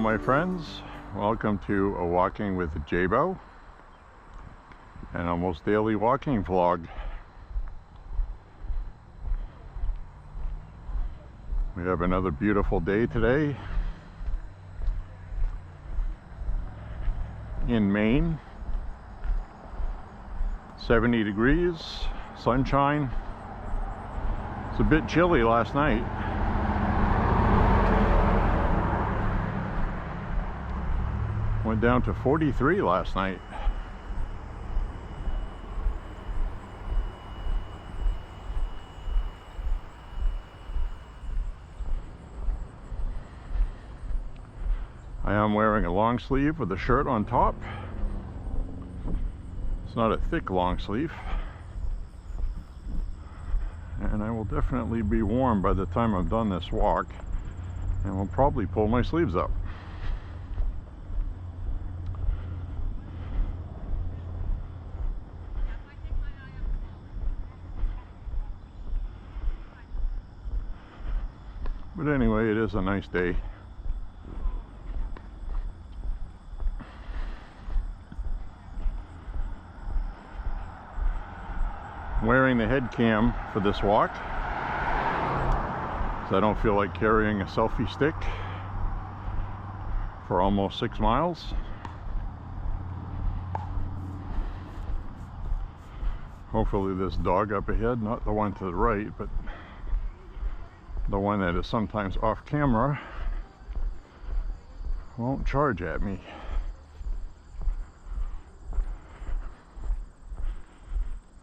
my friends, welcome to a Walking with J.Beau, an almost daily walking vlog. We have another beautiful day today in Maine. 70 degrees, sunshine. It's a bit chilly last night. Went down to 43 last night. I am wearing a long sleeve with a shirt on top. It's not a thick long sleeve. And I will definitely be warm by the time I'm done this walk, and will probably pull my sleeves up. But anyway, it is a nice day. I'm wearing the head cam for this walk, because I don't feel like carrying a selfie stick for almost 6 miles. Hopefully this dog up ahead, not the one to the right, but the one that is sometimes off camera, won't charge at me.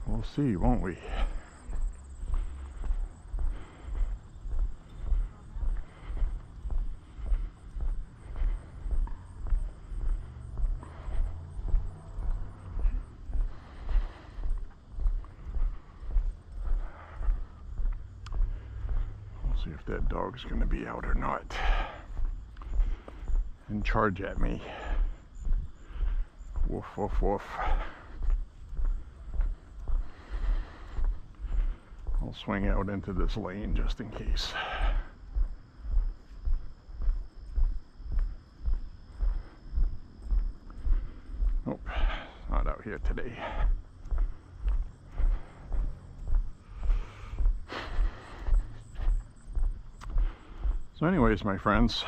We'll see, won't we? See if that dog's going to be out or not and charge at me. Woof, woof, woof. I'll swing out into this lane just in case. Nope, not out here today. So anyways, my friends,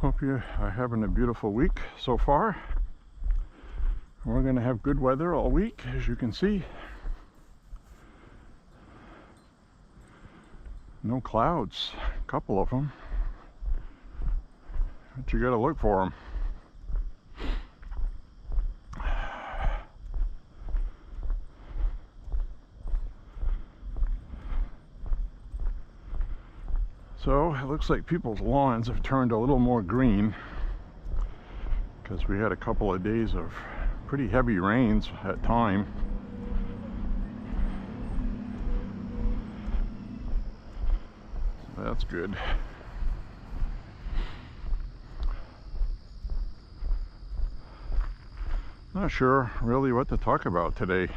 hope you are having a beautiful week so far. We're going to have good weather all week, as you can see. No clouds, a couple of them, but you got to look for them. So it looks like people's lawns have turned a little more green, because we had a couple of days of pretty heavy rains at time. So that's good. Not sure really what to talk about today.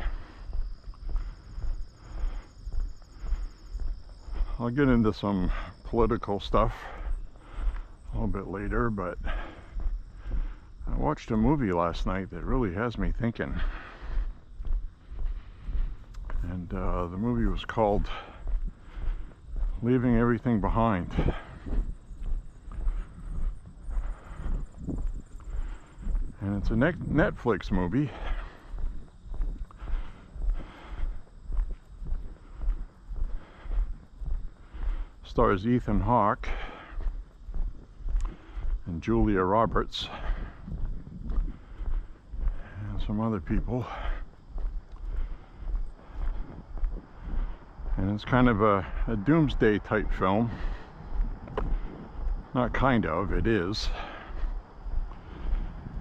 I'll get into some political stuff a little bit later, but I watched a movie last night that really has me thinking. And the movie was called Leaving Everything Behind. And it's a Netflix movie. Stars Ethan Hawke and Julia Roberts and some other people, and it's kind of a doomsday type film. Not kind of, it is.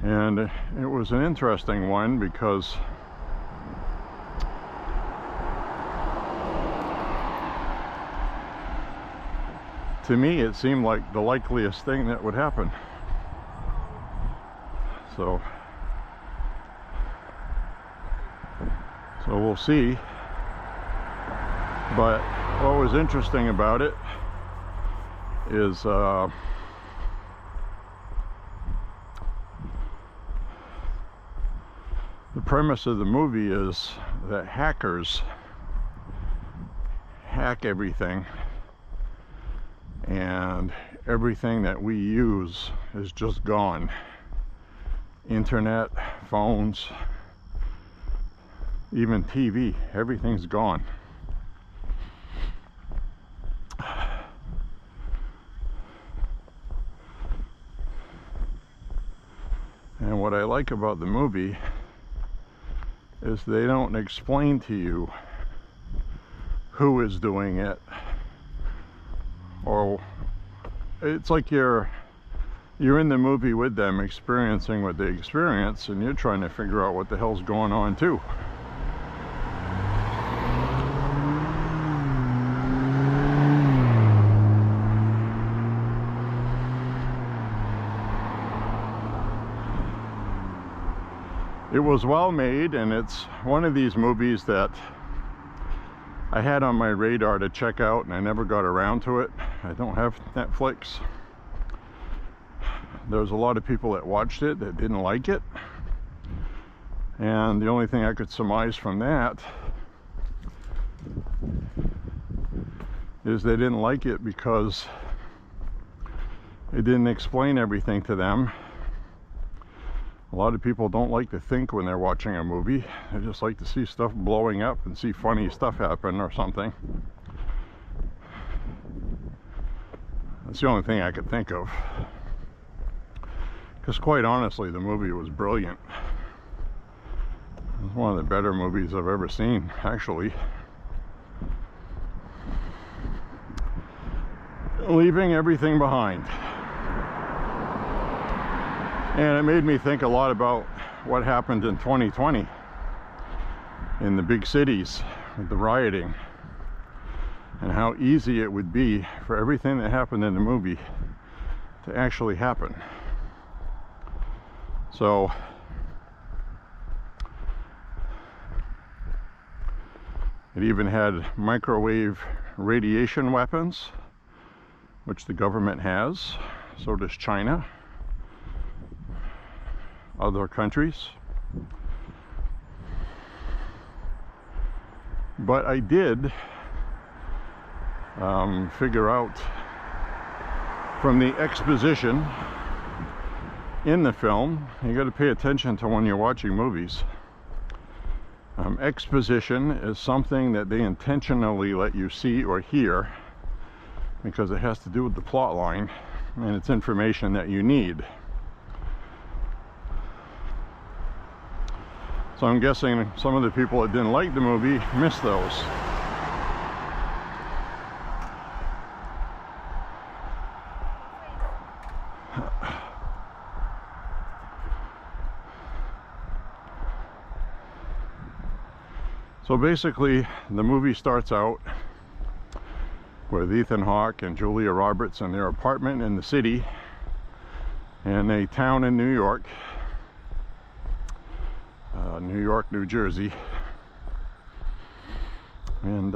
And it was an interesting one because to me it seemed like the likeliest thing that would happen. So we'll see. But what was interesting about it is The premise of the movie is that hackers hack everything, and everything that we use is just gone. Internet, phones, even TV, everything's gone. And what I like about the movie is they don't explain to you who is doing it, or it's like you're in the movie with them, experiencing what they experience, and you're trying to figure out what the hell's going on too. It was well made, and it's one of these movies that I had on my radar to check out, and I never got around to it. I don't have Netflix. There was a lot of people that watched it that didn't like it, and the only thing I could surmise from that is they didn't like it because it didn't explain everything to them. A lot of people don't like to think when they're watching a movie. They just like to see stuff blowing up and see funny stuff happen or something. That's the only thing I could think of. Because quite honestly, the movie was brilliant. It was one of the better movies I've ever seen, actually. Leaving everything behind. And it made me think a lot about what happened in 2020 in the big cities with the rioting, and how easy it would be for everything that happened in the movie to actually happen. So it even had microwave radiation weapons, which the government has. So does China. Other countries. But I did figure out from the exposition in the film, you got to pay attention to when you're watching movies. Exposition is something that they intentionally let you see or hear because it has to do with the plot line, and it's information that you need. So I'm guessing some of the people that didn't like the movie missed those. So basically, the movie starts out with Ethan Hawke and Julia Roberts in their apartment in the city, in a town in New York. New Jersey, and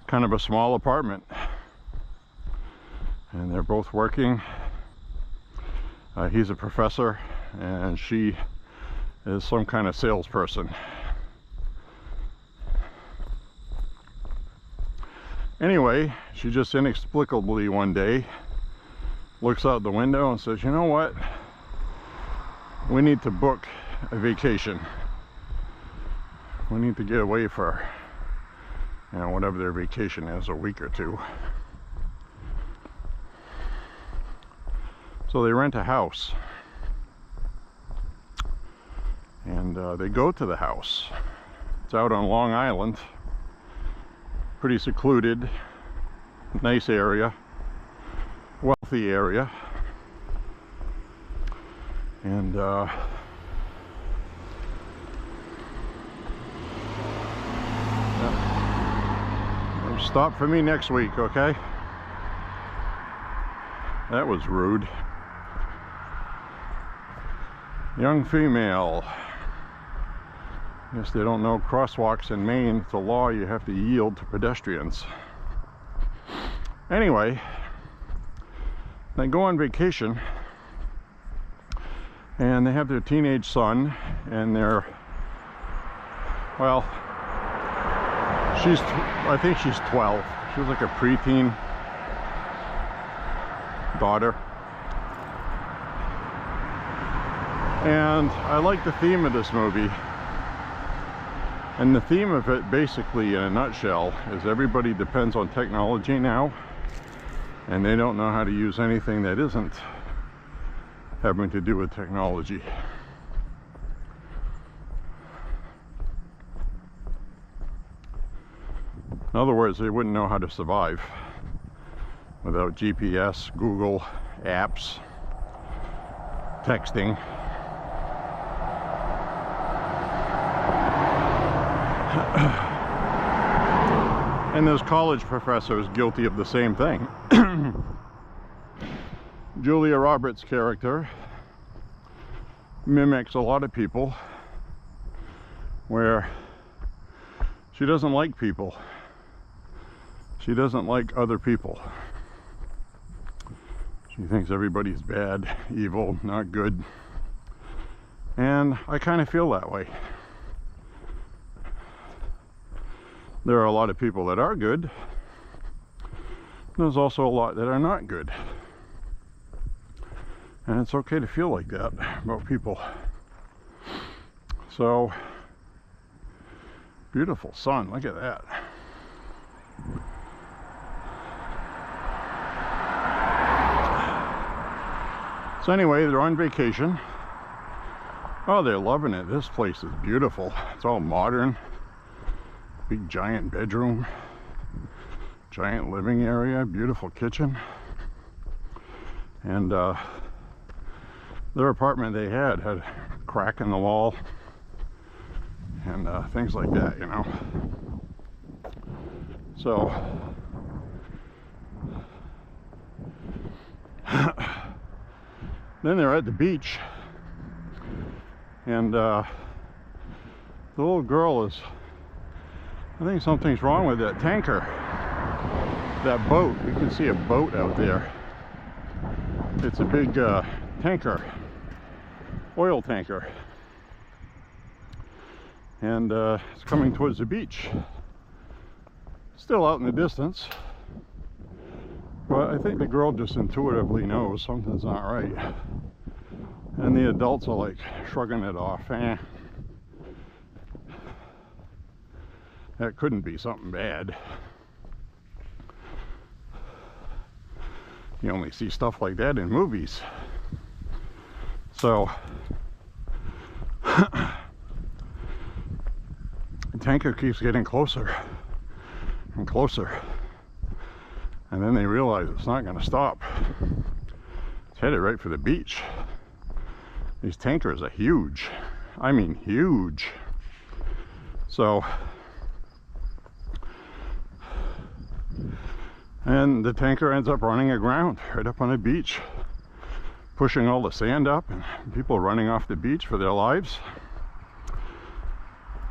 kind of a small apartment, and they're both working. He's a professor and she is some kind of salesperson. Anyway, she just inexplicably one day looks out the window and says, you know what? We need to book a vacation. We need to get away for, you know, whatever their vacation is, a week or two. So they rent a house. And they go to the house. It's out on Long Island. Pretty secluded, nice area, wealthy area. And stop for me next week, okay? That was rude. Young female. Guess they don't know crosswalks in Maine. It's a law, you have to yield to pedestrians. Anyway, they go on vacation, And they have their teenage son, and they're, well, I think she's 12. She was like a preteen daughter. And I like the theme of this movie. And the theme of it, basically, in a nutshell, is everybody depends on technology now, and they don't know how to use anything that isn't having to do with technology. In other words, they wouldn't know how to survive without GPS, Google, apps, texting. And there's college professors guilty of the same thing. Julia Roberts' character mimics a lot of people where she doesn't like people. She doesn't like other people. She thinks everybody's bad, evil, not good. And I kind of feel that way. There are a lot of people that are good. There's also a lot that are not good. And it's okay to feel like that about people. So, beautiful sun, look at that. So anyway, they're on vacation. Oh, they're loving it. This place is beautiful. It's all modern. Big giant bedroom, giant living area, beautiful kitchen. And their apartment they had a crack in the wall and things like that, you know. So then they're at the beach, and the little girl is, I think something's wrong with that tanker, that boat. You can see a boat out there. It's a big tanker, oil tanker, and it's coming towards the beach. Still out in the distance, but I think the girl just intuitively knows something's not right, and the adults are like shrugging it off. That couldn't be something bad. You only see stuff like that in movies. So the tanker keeps getting closer and closer, and then they realize it's not going to stop. It's headed right for the beach. These tankers are huge. I mean huge. So, and the tanker ends up running aground right up on the beach, pushing all the sand up, and people running off the beach for their lives.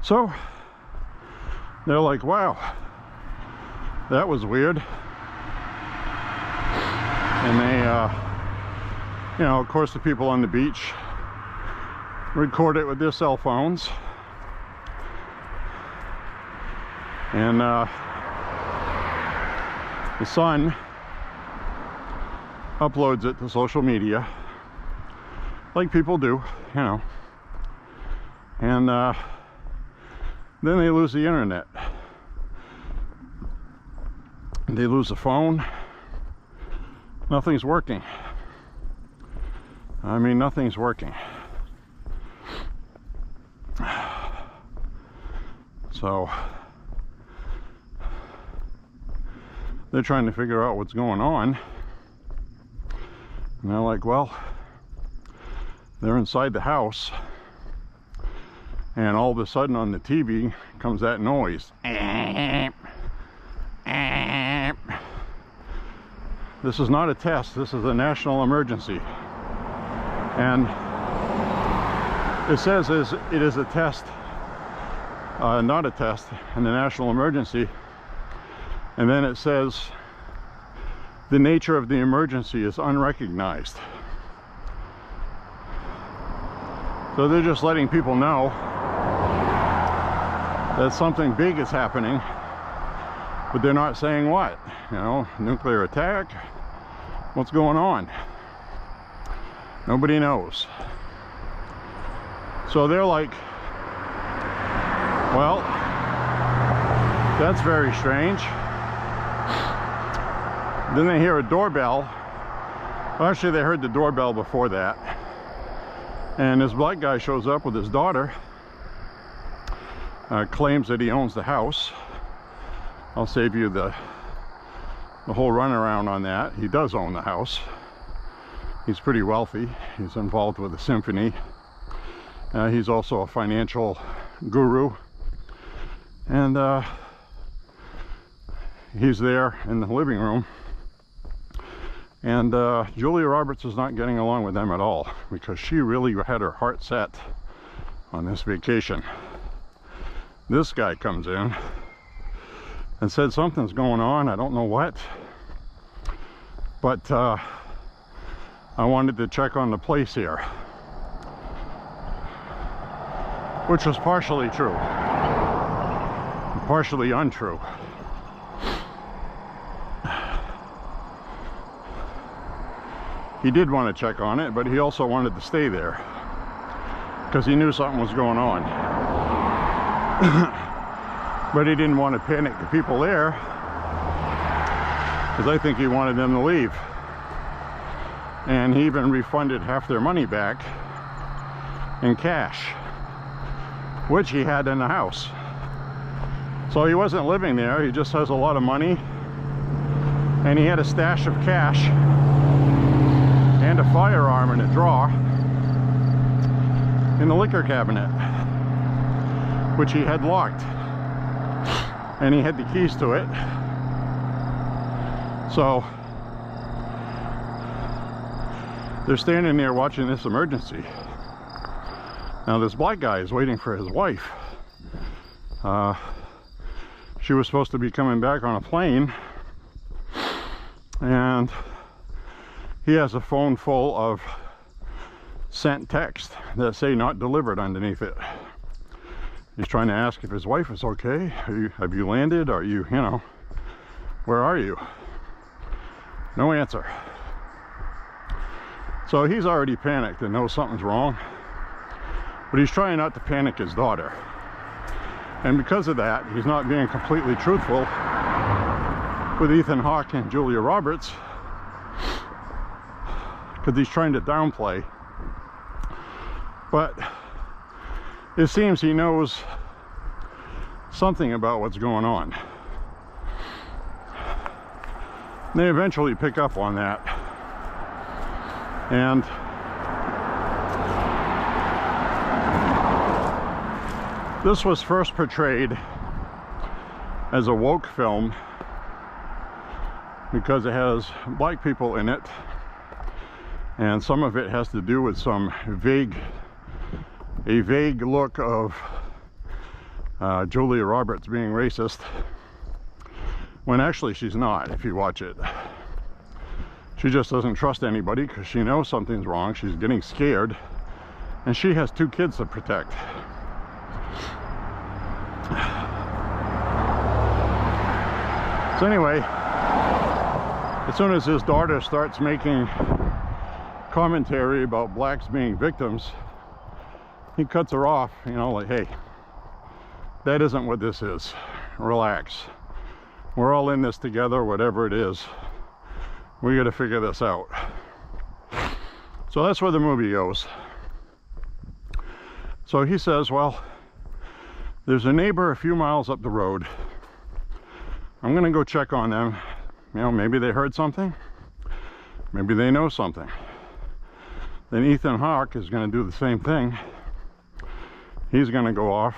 So they're like, wow, that was weird. And they, you know, of course the people on the beach record it with their cell phones. And the son uploads it to social media, like people do, you know. And then they lose the internet. They lose the phone. Nothing's working. I mean, nothing's working. So they're trying to figure out what's going on, and they're like, well, they're inside the house, and all of a sudden on the TV comes that noise. This is not a test, this is a national emergency. And it says it is a test, not a test, in the national emergency. And then it says the nature of the emergency is unrecognized. So they're just letting people know that something big is happening, but they're not saying what. You know, nuclear attack, what's going on? Nobody knows. So they're like, well, that's very strange. Then they hear a doorbell. Well, actually, they heard the doorbell before that. And this black guy shows up with his daughter, claims that he owns the house. I'll save you the whole runaround on that. He does own the house. He's pretty wealthy. He's involved with the symphony. He's also a financial guru. And he's there in the living room. And Julia Roberts is not getting along with them at all, because she really had her heart set on this vacation. This guy comes in and said something's going on, I don't know what, but I wanted to check on the place here, which was partially true, partially untrue. He did want to check on it, but he also wanted to stay there because he knew something was going on. But he didn't want to panic the people there, because I think he wanted them to leave. And he even refunded half their money back in cash, which he had in the house. So he wasn't living there, he just has a lot of money, and he had a stash of cash and a firearm in a drawer in the liquor cabinet, which he had locked, and he had the keys to it. So they're standing there watching this emergency. Now this black guy is waiting for his wife. She was supposed to be coming back on a plane, and he has a phone full of sent text that say not delivered underneath it. He's trying to ask if his wife is okay. Have you landed? Are you, you know, where are you? No answer. So he's already panicked and knows something's wrong, but he's trying not to panic his daughter. And because of that, he's not being completely truthful with Ethan Hawke and Julia Roberts, because he's trying to downplay. But it seems he knows something about what's going on. They eventually pick up on that. And this was first portrayed as a woke film because it has black people in it, and some of it has to do with some vague look of Julia Roberts being racist, when actually she's not. If you watch it, she just doesn't trust anybody because she knows something's wrong. She's getting scared, and she has 2 kids to protect. So anyway, as soon as his daughter starts making commentary about blacks being victims, he cuts her off, you know, like, hey, that isn't what this is. Relax. We're all in this together, whatever it is. We got to figure this out. So that's where the movie goes. So he says, well, there's a neighbor a few miles up the road. I'm going to go check on them. You know, maybe they heard something. Maybe they know something. Then Ethan Hawke is going to do the same thing. He's going to go off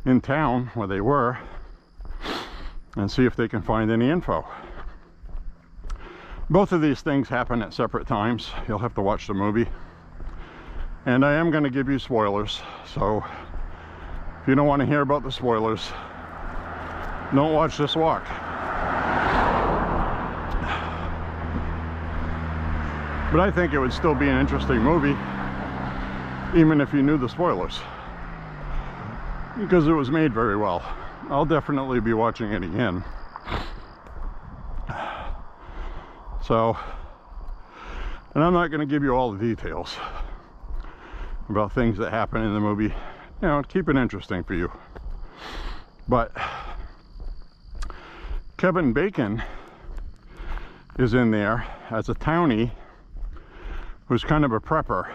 in town where they were and see if they can find any info. Both of these things happen at separate times. You'll have to watch the movie. And I am going to give you spoilers, so if you don't want to hear about the spoilers, don't watch this walk. But I think it would still be an interesting movie even if you knew the spoilers, because it was made very well. I'll definitely be watching it again. So, and I'm not going to give you all the details about things that happen in the movie. You know, keep it interesting for you. But Kevin Bacon is in there as a townie who's kind of a prepper.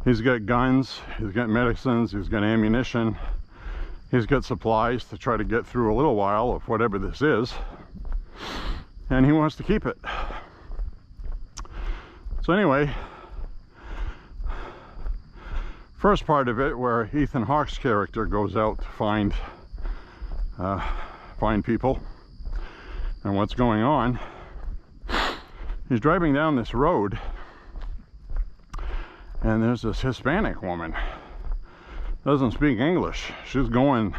He's got guns, he's got medicines, he's got ammunition, he's got supplies to try to get through a little while of whatever this is, and he wants to keep it. So anyway, first part of it, where Ethan Hawke's character goes out to find people and what's going on. He's driving down this road, and there's this Hispanic woman, doesn't speak English. She's going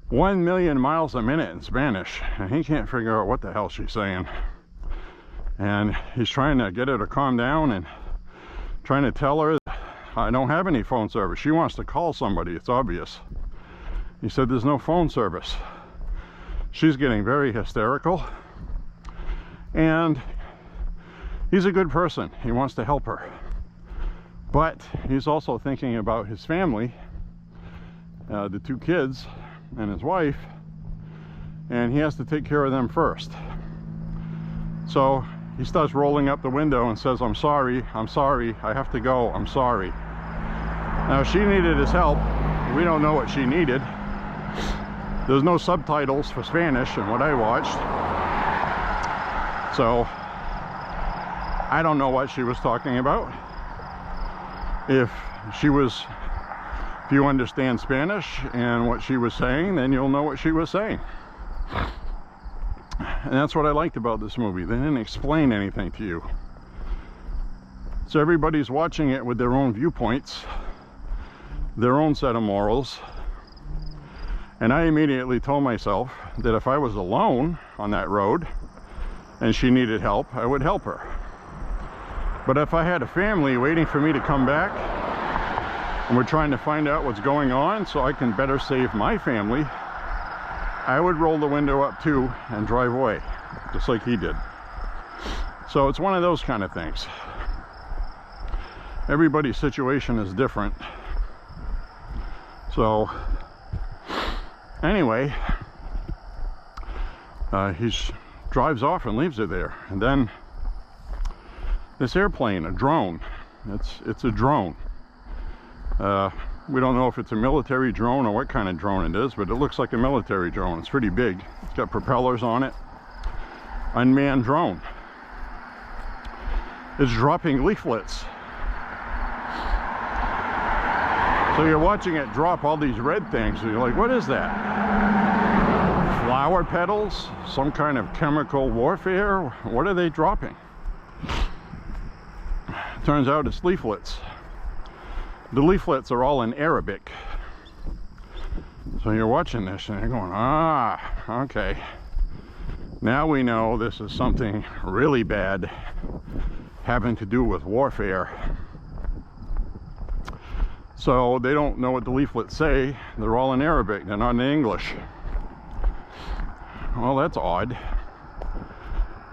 1,000,000 miles a minute in Spanish, and he can't figure out what the hell she's saying. And he's trying to get her to calm down and trying to tell her, I don't have any phone service. She wants to call somebody, it's obvious. He said, there's no phone service. She's getting very hysterical, and he's a good person. He wants to help her. But he's also thinking about his family, the 2 kids and his wife, and he has to take care of them first. So he starts rolling up the window and says, I'm sorry, I have to go, I'm sorry. Now, she needed his help. We don't know what she needed. There's no subtitles for Spanish in what I watched. So I don't know what she was talking about. If you understand Spanish and what she was saying, then you'll know what she was saying. And that's what I liked about this movie. They didn't explain anything to you. So everybody's watching it with their own viewpoints, their own set of morals. And I immediately told myself that if I was alone on that road and she needed help, I would help her. But if I had a family waiting for me to come back, and we're trying to find out what's going on so I can better save my family, I would roll the window up too and drive away, just like he did. So it's one of those kind of things. Everybody's situation is different. So anyway, he drives off and leaves her there, and then this airplane, a drone, it's a drone. We don't know if it's a military drone or what kind of drone it is, but it looks like a military drone. It's pretty big. It's got propellers on it. Unmanned drone. It's dropping leaflets. So you're watching it drop all these red things, and you're like, what is that? Flower petals? Some kind of chemical warfare? What are they dropping? Turns out it's leaflets. The leaflets are all in Arabic. So you're watching this and you're going, ah, okay. Now we know this is something really bad having to do with warfare. So they don't know what the leaflets say. They're all in Arabic, they're not in English. Well, that's odd.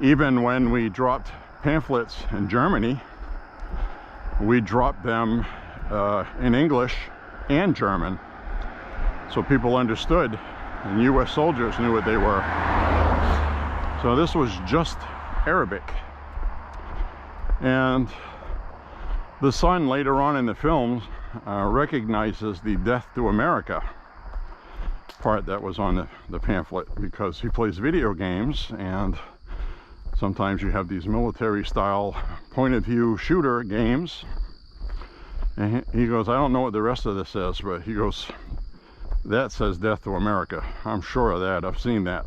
Even when we dropped pamphlets in Germany, we dropped them in English and German, so people understood, and US soldiers knew what they were. So this was just Arabic. And the son later on in the film recognizes the Death to America part that was on the pamphlet, because he plays video games, and sometimes you have these military style point of view shooter games. And he goes, I don't know what the rest of this says, but he goes, that says Death to America. I'm sure of that. I've seen that.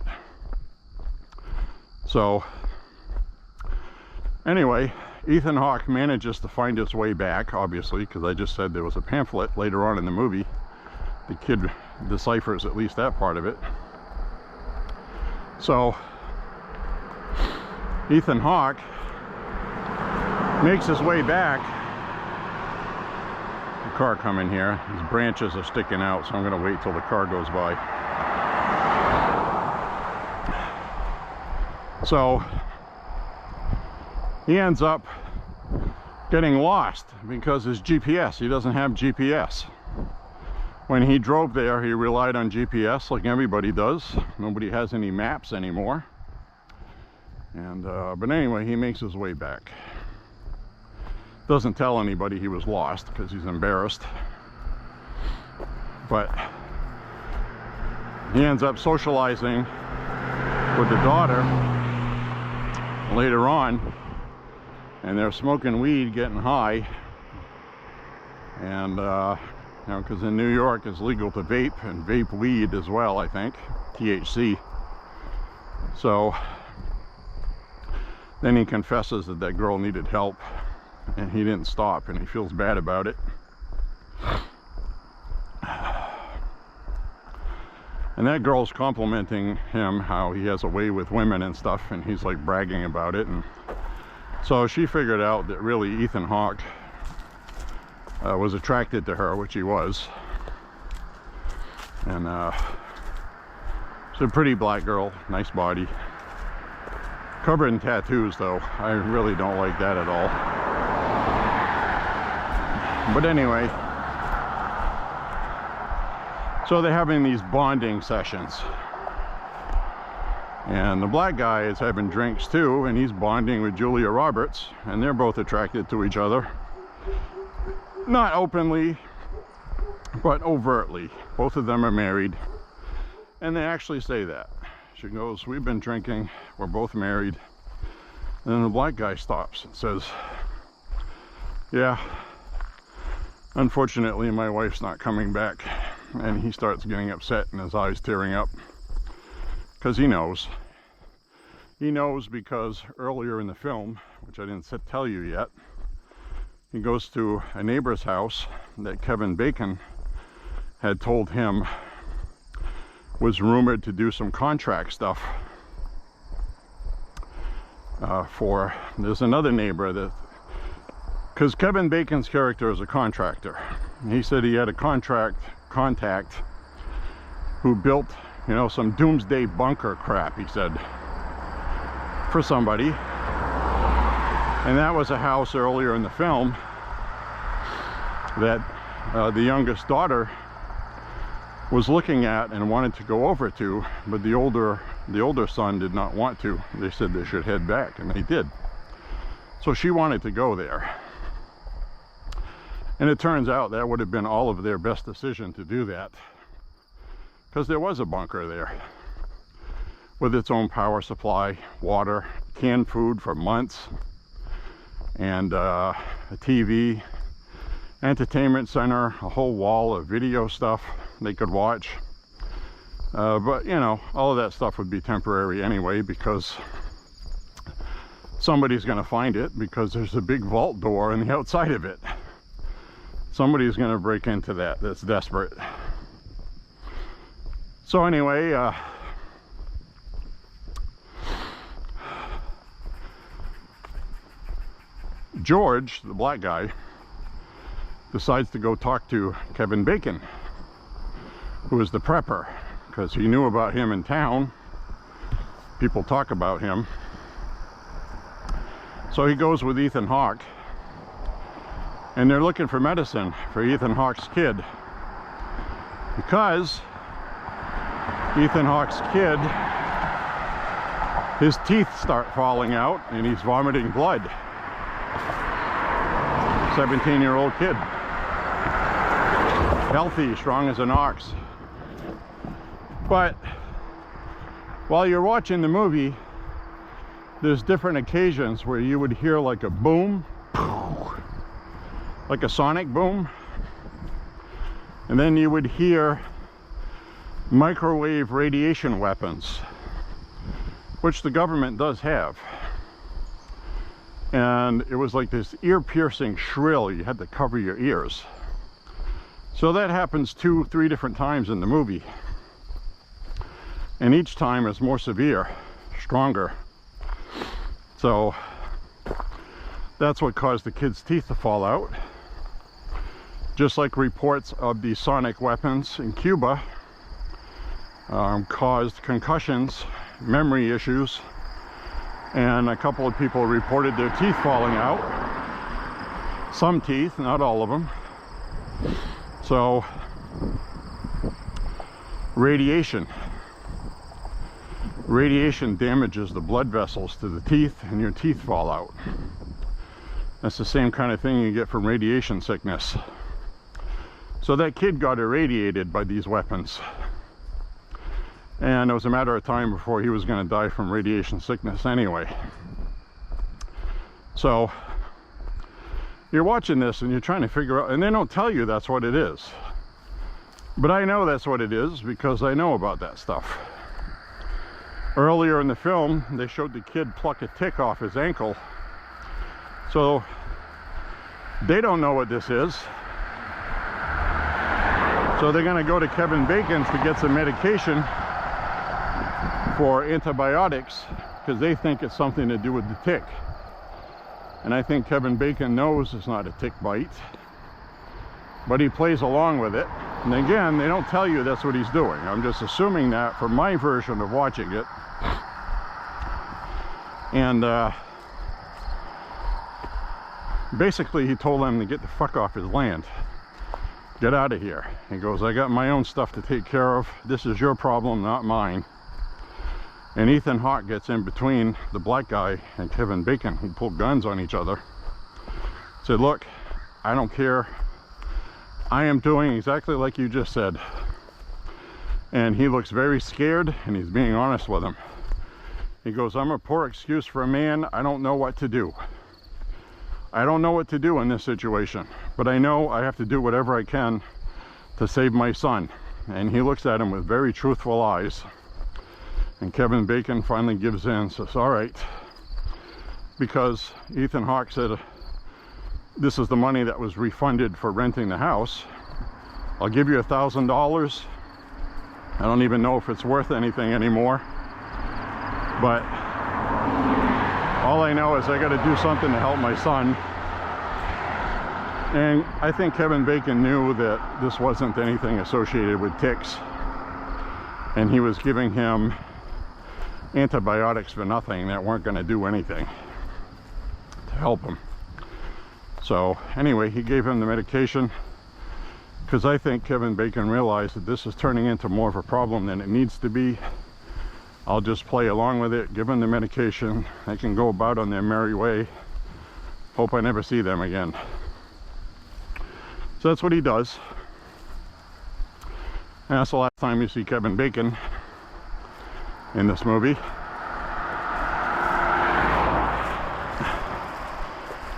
So anyway, Ethan Hawke manages to find his way back, obviously, because I just said there was a pamphlet later on in the movie. The kid deciphers at least that part of it. So Ethan Hawke makes his way back car coming here. These branches are sticking out, so I'm going to wait till the car goes by. So he ends up getting lost because his GPS, he doesn't have GPS. When he drove there, he relied on GPS like everybody does. Nobody has any maps anymore. And but anyway, he makes his way back. Doesn't tell anybody he was lost because he's embarrassed. But he ends up socializing with the daughter later on, and they're smoking weed, getting high. And you know, because in New York it's legal to vape, and vape weed as well, I think, THC. So then he confesses that that girl needed help, and he didn't stop, and he feels bad about it. And that girl's complimenting him how he has a way with women and stuff, and he's like bragging about it. And so she figured out that really Ethan Hawke was attracted to her, which he was. And she's a pretty black girl, nice body. Covered in tattoos though. I really don't like that at all. But anyway, so they're having these bonding sessions. And the black guy is having drinks too, and he's bonding with Julia Roberts, and they're both attracted to each other. Not openly, but overtly. Both of them are married, and they actually say that. She goes, "We've been drinking, we're both married." And then the black guy stops and says, "Yeah, unfortunately my wife's not coming back." And he starts getting upset and his eyes tearing up, because he knows. He knows because earlier in the film, which I didn't tell you yet, he goes to a neighbor's house that Kevin Bacon had told him was rumored to do some contract stuff for. There's another neighbor that, because Kevin Bacon's character is a contractor. He said he had a contact who built, you know, some doomsday bunker crap, he said, for somebody. And that was a house earlier in the film that the youngest daughter was looking at and wanted to go over to, but the older son did not want to. They said they should head back, and they did. So she wanted to go there. And it turns out that would have been all of their best decision to do that, because there was a bunker there with its own power supply, water, canned food for months, and a TV, entertainment center, a whole wall of video stuff they could watch. But you know, all of that stuff would be temporary anyway, because somebody's going to find it, because there's a big vault door on the outside of it. Somebody's going to break into that that's desperate. So anyway, George, the black guy, decides to go talk to Kevin Bacon, who is the prepper, because he knew about him in town. People talk about him. So he goes with Ethan Hawke, and they're looking for medicine for Ethan Hawke's kid, because Ethan Hawke's kid, his teeth start falling out and he's vomiting blood. 17-year-old kid, healthy, strong as an ox. But while you're watching the movie, there's different occasions where you would hear like a boom, like a sonic boom, and then you would hear microwave radiation weapons, which the government does have. And it was like this ear-piercing shrill. You had to cover your ears. So that happens 2-3 different times in the movie, and each time is more severe, stronger. So that's what caused the kid's teeth to fall out. just like reports of the sonic weapons in Cuba caused concussions, memory issues, and a couple of people reported their teeth falling out. Some teeth, not all of them. So, radiation damages the blood vessels to the teeth, and your teeth fall out. That's the same kind of thing you get from radiation sickness. So that kid got irradiated by these weapons, and it was a matter of time before he was going to die from radiation sickness anyway. So you're watching this and you're trying to figure out, and they don't tell you that's what it is, but I know that's what it is because I know about that stuff. Earlier in the film, they showed the kid pluck a tick off his ankle, so they don't know what this is. So they're going to go to Kevin Bacon's to get some medication for antibiotics because they think it's something to do with the tick. And I think Kevin Bacon knows it's not a tick bite, but he plays along with it. And again, they don't tell you that's what he's doing. I'm just assuming that from my version of watching it. And basically he told them to get the fuck off his land. Get out of here. He goes, I got my own stuff to take care of. This is your problem, not mine. And Ethan Hawke gets in between the black guy and Kevin Bacon, who pulled guns on each other. Said, look, I don't care. I am doing exactly like you just said. And he looks very scared, and he's being honest with him. He goes, I'm a poor excuse for a man. I don't know what to do. I don't know what to do in this situation, but I know I have to do whatever I can to save my son. And he looks at him with very truthful eyes. And Kevin Bacon finally gives in and says, all right, because Ethan Hawke said, this is the money that was refunded for renting the house. I'll give you $1,000. I don't even know if it's worth anything anymore, but all I know is I got to do something to help my son. And I think Kevin Bacon knew that this wasn't anything associated with ticks, and he was giving him antibiotics for nothing that weren't going to do anything to help him. So anyway, he gave him the medication because I think Kevin Bacon realized that this is turning into more of a problem than it needs to be. I'll just play along with it, give them the medication. They can go about on their merry way. Hope I never see them again. So that's what he does. And that's the last time you see Kevin Bacon in this movie.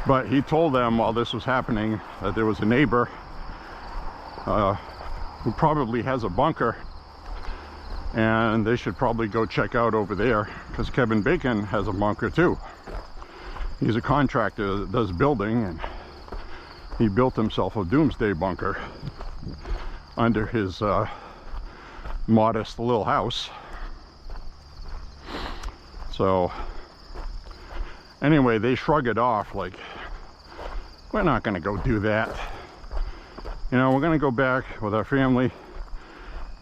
But he told them while this was happening that there was a neighbor who probably has a bunker, and they should probably go check out over there because Kevin Bacon has a bunker too. He's a contractor that does building, and he built himself a doomsday bunker under his modest little house. So anyway, they shrug it off like, we're not going to go do that. You know, we're going to go back with our family,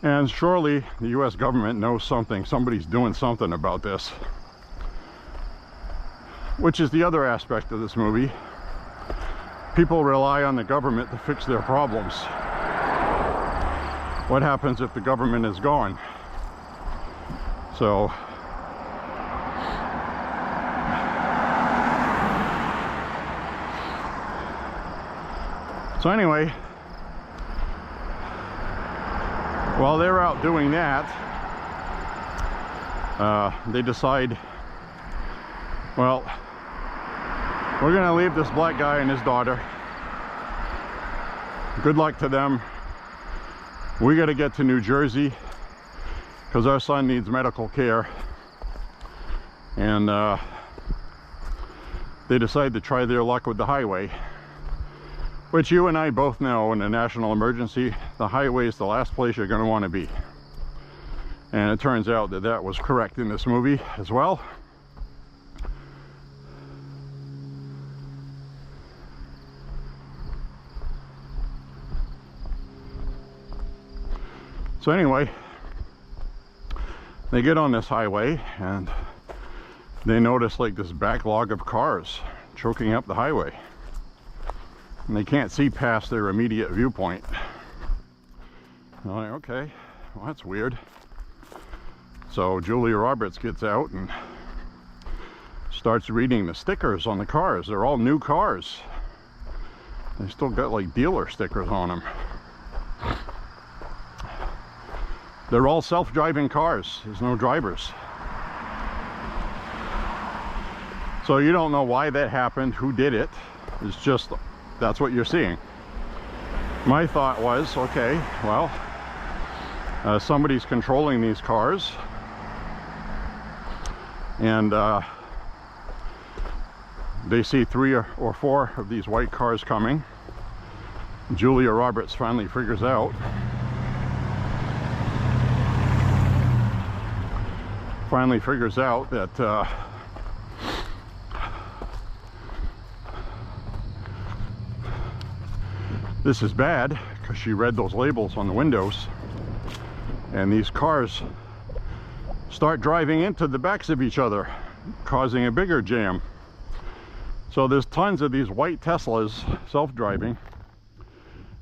and surely the US government knows something. Somebody's doing something about this. Which is the other aspect of this movie. People rely on the government to fix their problems. What happens if the government is gone? So anyway, while they're out doing that, they decide, well, we're gonna leave this black guy and his daughter. Good luck to them. We gotta get to New Jersey because our son needs medical care. And they decide to try their luck with the highway, which you and I both know in a national emergency, the highway is the last place you're going to want to be. And it turns out that that was correct in this movie as well. So anyway, they get on this highway and they notice like this backlog of cars choking up the highway. And they can't see past their immediate viewpoint. I'm like, okay, well, that's weird. So Julia Roberts gets out and starts reading the stickers on the cars. They're all new cars. They still got like dealer stickers on them. They're all self-driving cars. There's no drivers. So you don't know why that happened, who did it. It's just, that's what you're seeing. My thought was, okay, well, somebody's controlling these cars. And they see 3 or 4 of these white cars coming. Julia Roberts finally figures out that this is bad, because she read those labels on the windows, and these cars start driving into the backs of each other, causing a bigger jam. So there's tons of these white Teslas, self-driving,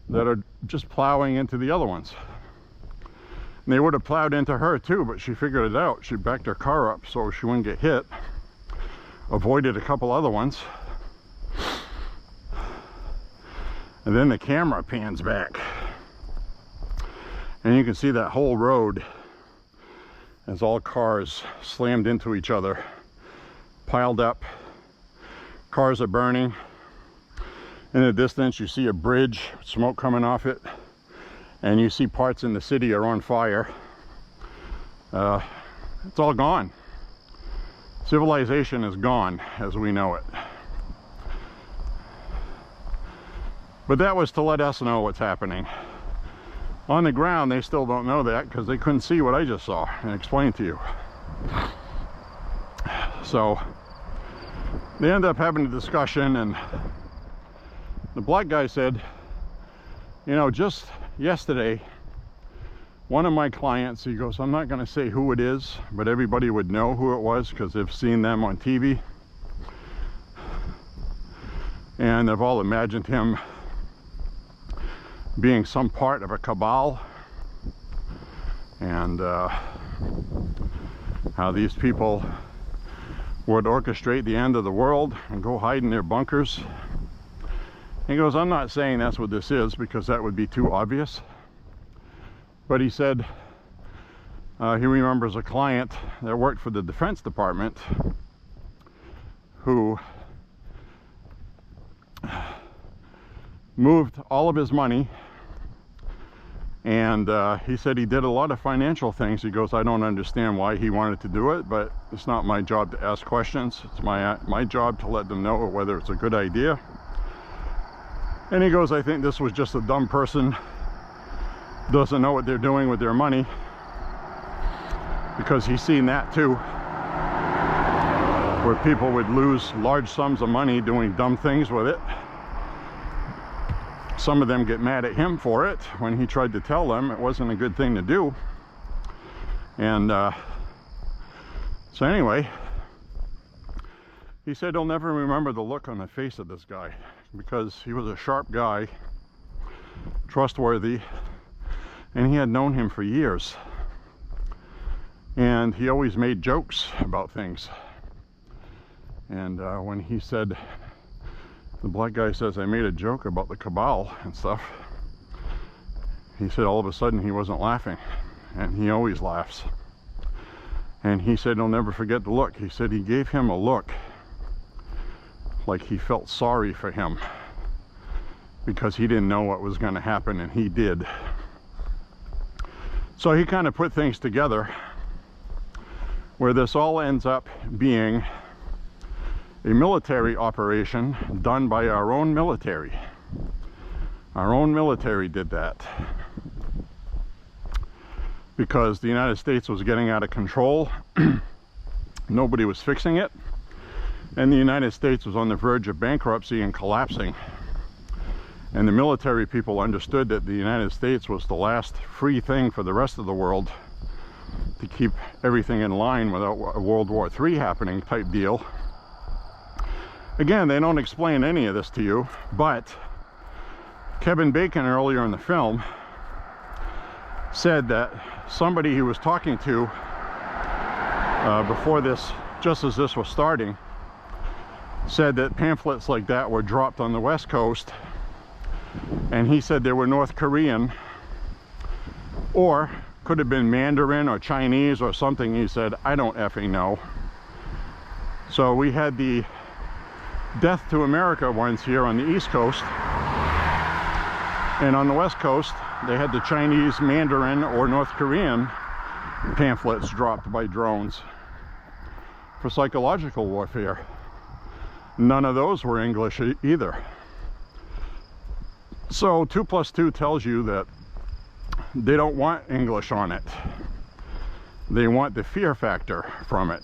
that are just plowing into the other ones. And they would have plowed into her too, but she figured it out. She backed her car up so she wouldn't get hit, avoided a couple other ones. And then the camera pans back, and you can see that whole road as all cars slammed into each other, piled up. Cars are burning. In the distance you see a bridge, smoke coming off it, and you see parts in the city are on fire. It's all gone. Civilization is gone as we know it. But that was to let us know what's happening. On the ground, they still don't know that because they couldn't see what I just saw and explained to you. So they end up having a discussion, and the black guy said, you know, just yesterday, one of my clients, he goes, I'm not going to say who it is, but everybody would know who it was because they've seen them on TV. And they've all imagined him being some part of a cabal, and how these people would orchestrate the end of the world and go hide in their bunkers. He goes, I'm not saying that's what this is because that would be too obvious. But he said he remembers a client that worked for the Defense Department who moved all of his money, and he said he did a lot of financial things. He goes, I don't understand why he wanted to do it, but it's not my job to ask questions. It's my job to let them know whether it's a good idea. And he goes, I think this was just a dumb person, doesn't know what they're doing with their money, because he's seen that too, where people would lose large sums of money doing dumb things with it. Some of them get mad at him for it when he tried to tell them it wasn't a good thing to do. And so anyway, he said he'll never remember the look on the face of this guy because he was a sharp guy, trustworthy, and he had known him for years. And he always made jokes about things. And when he said, the black guy says, I made a joke about the cabal and stuff, he said all of a sudden he wasn't laughing, and he always laughs. And he said he'll never forget the look. He said he gave him a look like he felt sorry for him because he didn't know what was going to happen, and he did. So he kind of put things together where this all ends up being a military operation done by our own military. Our own military did that because the United States was getting out of control. Nobody was fixing it, and the United States was on the verge of bankruptcy and collapsing. And the military people understood that the United States was the last free thing for the rest of the world to keep everything in line without a World War III happening type deal. Again, they don't explain any of this to you, but Kevin Bacon earlier in the film said that somebody he was talking to before this, just as this was starting, said that pamphlets like that were dropped on the West Coast, and he said they were North Korean, or could have been Mandarin or Chinese or something. He said, I don't effing know. So we had the Death to America ones here on the East Coast, and on the West Coast they had the Chinese, Mandarin, or North Korean pamphlets dropped by drones for psychological warfare. None of those were English either. So 2 + 2 tells you that they don't want English on it. They want the fear factor from it.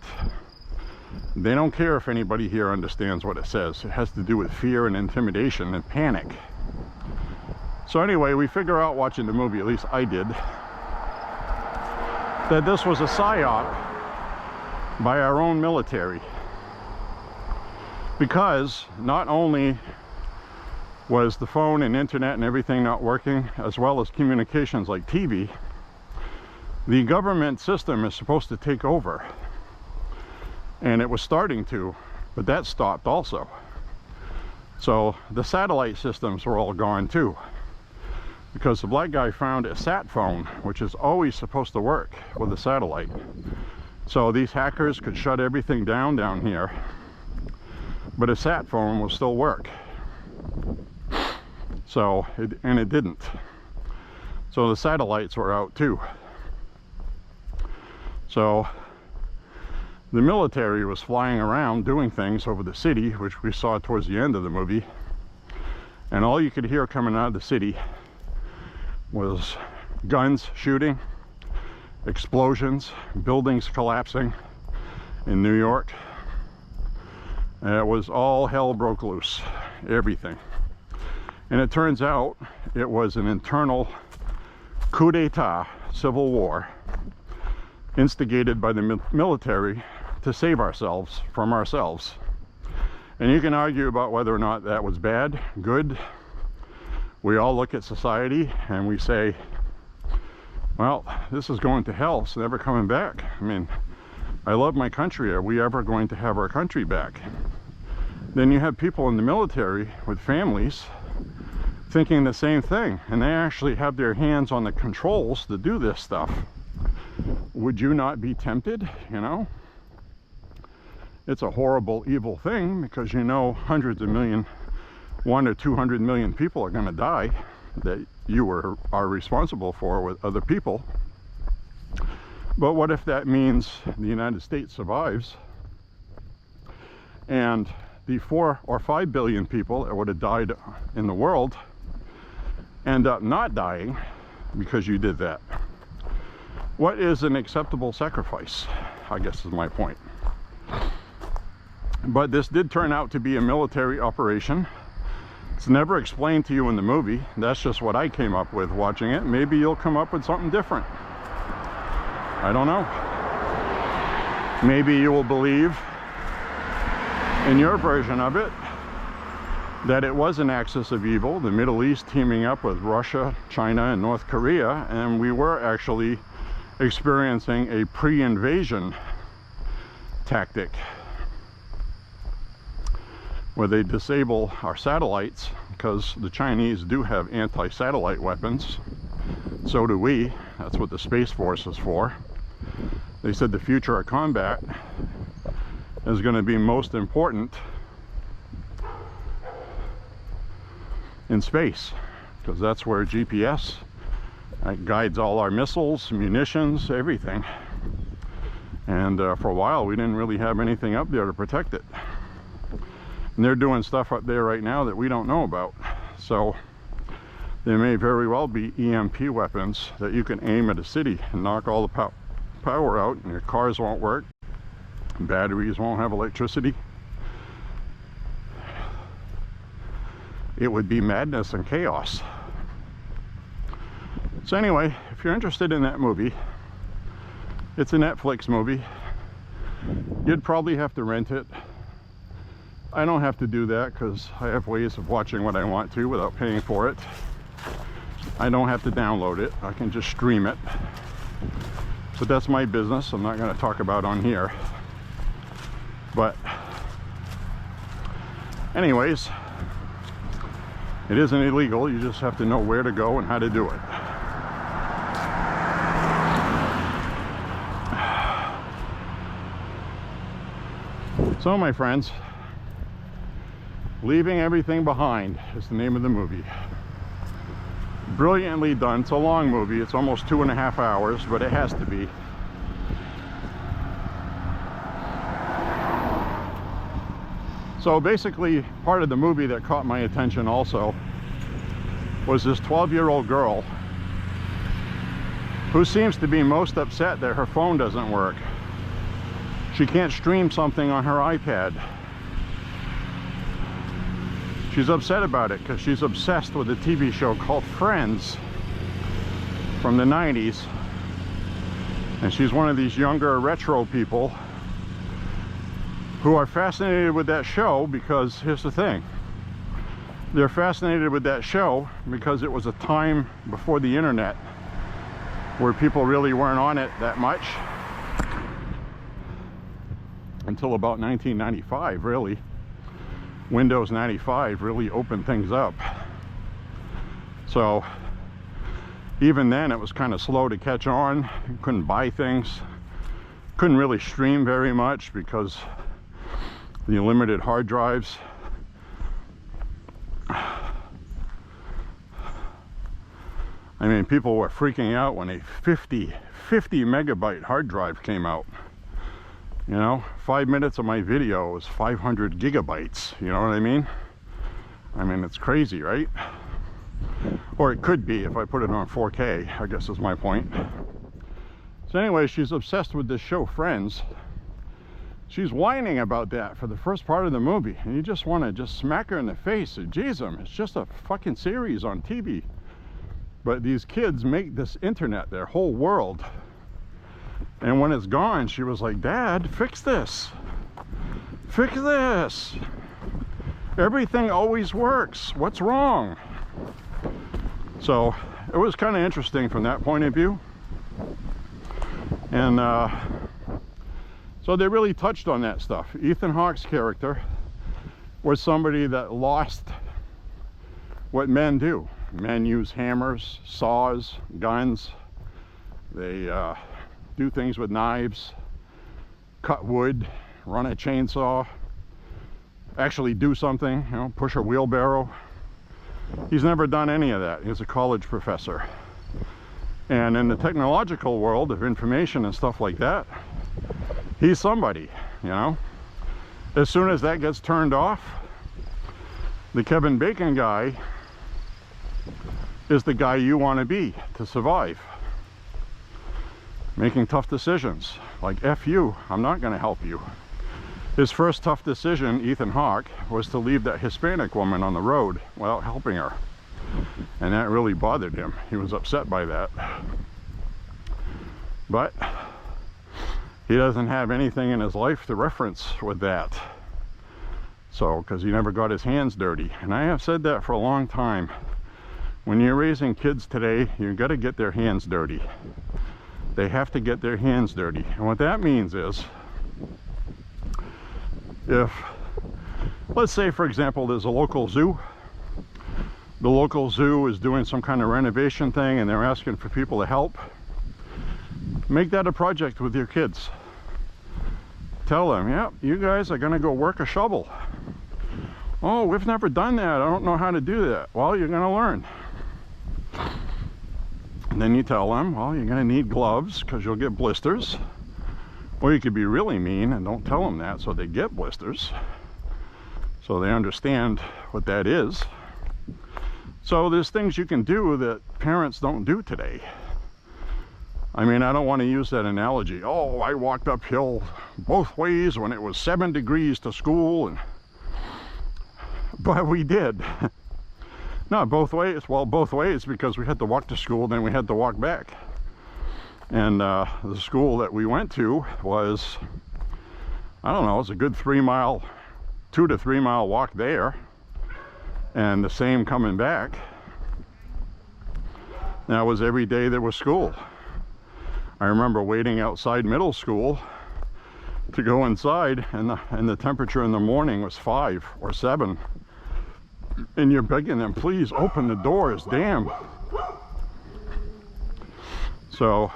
They don't care if anybody here understands what it says. It has to do with fear and intimidation and panic. So anyway, we figure out watching the movie, at least I did, that this was a psyop by our own military. Because not only was the phone and internet and everything not working, as well as communications like TV, the government system is supposed to take over. And it was starting to, but that stopped also. So the satellite systems were all gone too, because the black guy found a sat phone, which is always supposed to work with a satellite. So these hackers could shut everything down here, but a sat phone will still work. So, and it didn't. So the satellites were out too. So the military was flying around doing things over the city, which we saw towards the end of the movie. And all you could hear coming out of the city was guns shooting, explosions, buildings collapsing in New York. And it was all hell broke loose, everything. And it turns out it was an internal coup d'etat, civil war, instigated by the military to save ourselves from ourselves. And you can argue about whether or not that was bad, good. We all look at society and we say, well, this is going to hell, it's never coming back. I mean, I love my country. Are we ever going to have our country back? Then you have people in the military with families thinking the same thing, and they actually have their hands on the controls to do this stuff. Would you not be tempted? You know, it's a horrible, evil thing, because you know hundreds of million, 100 or 200 million people are going to die that you are responsible for with other people. But what if that means the United States survives, and the 4 or 5 billion people that would have died in the world end up not dying because you did that? What is an acceptable sacrifice, I guess is my point. But this did turn out to be a military operation. It's never explained to you in the movie. That's just what I came up with watching it. Maybe you'll come up with something different. I don't know. Maybe you will believe in your version of it that it was an axis of evil, the Middle East teaming up with Russia, China, and North Korea, and we were actually experiencing a pre-invasion tactic where they disable our satellites, because the Chinese do have anti-satellite weapons. So do we. That's what the Space Force is for. They said the future of combat is going to be most important in space, because that's where GPS guides all our missiles, munitions, everything. And for a while we didn't really have anything up there to protect it. And they're doing stuff up there right now that we don't know about. So there may very well be EMP weapons that you can aim at a city and knock all the power out, and your cars won't work, batteries won't have electricity. it would be madness and chaos. So anyway, if you're interested in that movie, it's a Netflix movie. You'd probably have to rent it. I don't have to do that because I have ways of watching what I want to without paying for it. I don't have to download it. I can just stream it. So that's my business. I'm not going to talk about on here. But anyways, it isn't illegal. You just have to know where to go and how to do it. So my friends, Leaving Everything Behind is the name of the movie. Brilliantly done. It's a long movie. It's almost 2.5 hours, but it has to be. So basically, part of the movie that caught my attention also was this 12-year-old girl who seems to be most upset that her phone doesn't work. She can't stream something on her iPad. She's upset about it because she's obsessed with a TV show called Friends from the 90s. And she's one of these younger retro people who are fascinated with that show because, here's the thing, they're fascinated with that show because it was a time before the internet where people really weren't on it that much until about 1995, really. Windows 95 really opened things up. So even then it was kind of slow to catch on. You couldn't buy things, couldn't really stream very much because the limited hard drives. I mean, people were freaking out when a 50 megabyte hard drive came out. You know, 5 minutes of my video was 500 gigabytes. You know what I mean? I mean, it's crazy, right? Or it could be if I put it on 4K, I guess is my point. So anyway, she's obsessed with this show, Friends. She's whining about that for the first part of the movie. And you just want to just smack her in the face. And geez, it's just a fucking series on TV. But these kids make this internet their whole world. And when it's gone, she was like, Dad, fix this. Fix this. Everything always works. What's wrong? So it was kind of interesting from that point of view. And so they really touched on that stuff. Ethan Hawke's character was somebody that lost what men do. Men use hammers, saws, guns. They do things with knives, cut wood, run a chainsaw, actually do something, you know, push a wheelbarrow. He's never done any of that. He's a college professor. And in the technological world of information and stuff like that, he's somebody, you know. As soon as that gets turned off, the Kevin Bacon guy is the guy you want to be to survive. Making tough decisions, like F you, I'm not going to help you. His first tough decision, Ethan Hawke, was to leave that Hispanic woman on the road without helping her. And that really bothered him. He was upset by that. But he doesn't have anything in his life to reference with that. So, because he never got his hands dirty. And I have said that for a long time. When you're raising kids today, you've got to get their hands dirty. They have to get their hands dirty. And what that means is, if, let's say for example, there's a local zoo. The local zoo is doing some kind of renovation thing and they're asking for people to help. Make that a project with your kids. Tell them, yeah, you guys are gonna go work a shovel. Oh, we've never done that. I don't know how to do that. Well, you're gonna learn. And then you tell them, well, you're going to need gloves because you'll get blisters. Or you could be really mean and don't tell them that so they get blisters. So they understand what that is. So there's things you can do that parents don't do today. I mean, I don't want to use that analogy. Oh, I walked uphill both ways when it was 7 degrees to school. But we did. Not both ways. Well, both ways, because we had to walk to school, then we had to walk back. And the school that we went to was, I don't know, it's a good 2 to 3 mile walk there, and the same coming back. That was every day there was school. I remember waiting outside middle school to go inside, and the temperature in the morning was 5 or 7. And you're begging them, please open the doors, damn. So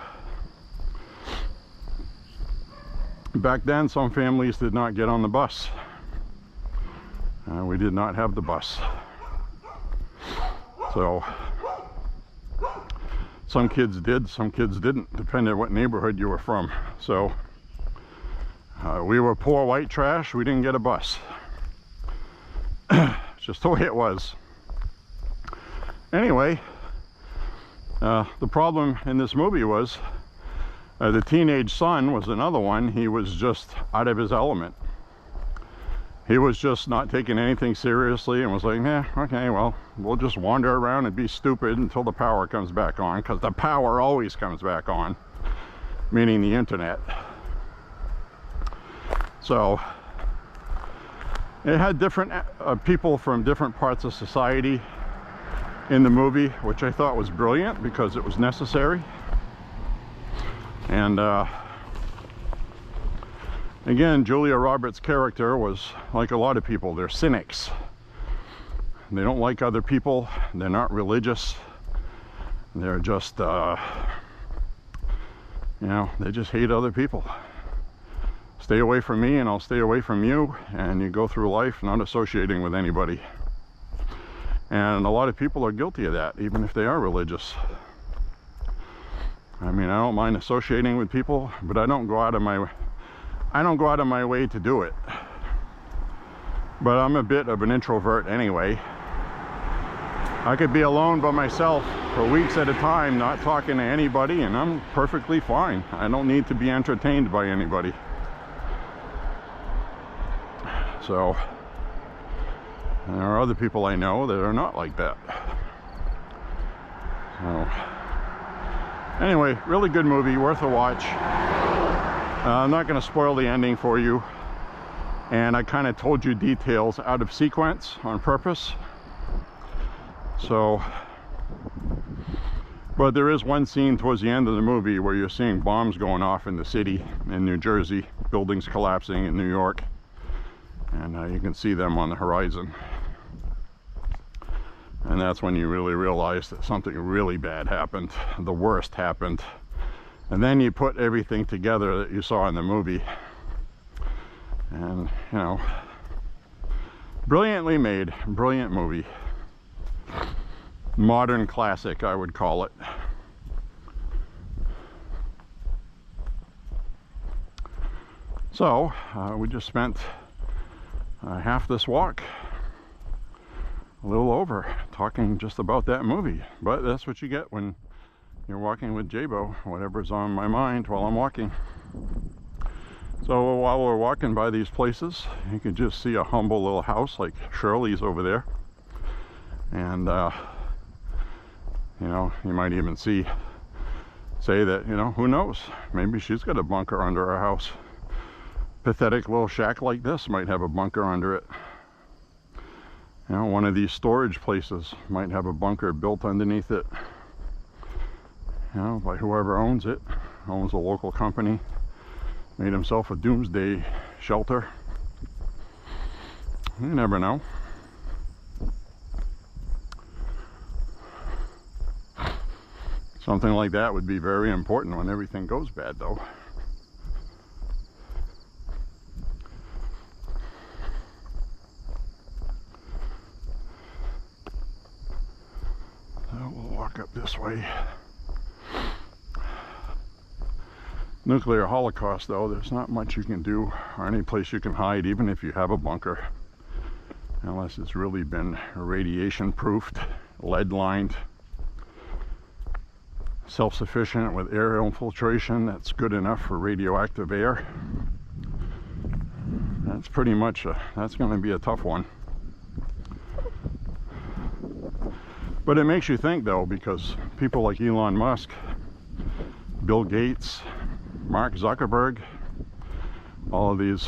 back then, some families did not get on the bus. We did not have the bus. So some kids did, some kids didn't, depending on what neighborhood you were from. So we were poor white trash, we didn't get a bus. It's just the way it was. Anyway, the problem in this movie was the teenage son was another one. He was just out of his element. He was just not taking anything seriously and was like, yeah, okay, well, we'll just wander around and be stupid until the power comes back on, because the power always comes back on, meaning the internet. So it had different people from different parts of society in the movie, which I thought was brilliant because it was necessary. And again, Julia Roberts' character was like a lot of people. They're cynics. They don't like other people. They're not religious. They're just, you know, they just hate other people. Stay away from me and I'll stay away from you. And you go through life not associating with anybody. And a lot of people are guilty of that, even if they are religious. I mean, I don't mind associating with people, but I don't go out of my way to do it. But I'm a bit of an introvert anyway. I could be alone by myself for weeks at a time, not talking to anybody, and I'm perfectly fine. I don't need to be entertained by anybody. So there are other people I know that are not like that. So anyway, really good movie, worth a watch. I'm not going to spoil the ending for you, and I kind of told you details out of sequence on purpose. So, but there is one scene towards the end of the movie where you're seeing bombs going off in the city in New Jersey, buildings collapsing in New York, and you can see them on the horizon. And that's when you really realize that something really bad happened, the worst happened. And then you put everything together that you saw in the movie. And, you know, brilliantly made, brilliant movie. Modern classic, I would call it. So, we just spent half this walk, a little over, talking just about that movie. But that's what you get when you're walking with J.Beau, whatever's on my mind while I'm walking. So while we're walking by these places, you can just see a humble little house like Shirley's over there. And, you know, you might even say that, you know, who knows? Maybe she's got a bunker under her house. Pathetic little shack like this might have a bunker under it. You know, one of these storage places might have a bunker built underneath it. You know, by whoever owns it, owns a local company, made himself a doomsday shelter. You never know. Something like that would be very important when everything goes bad, though. So we'll walk up this way. Nuclear holocaust, though, there's not much you can do or any place you can hide, even if you have a bunker, unless it's really been radiation proofed, lead lined, self-sufficient with air infiltration that's good enough for radioactive air. That's pretty much that's going to be a tough one. But it makes you think though, because people like Elon Musk, Bill Gates, Mark Zuckerberg, all of these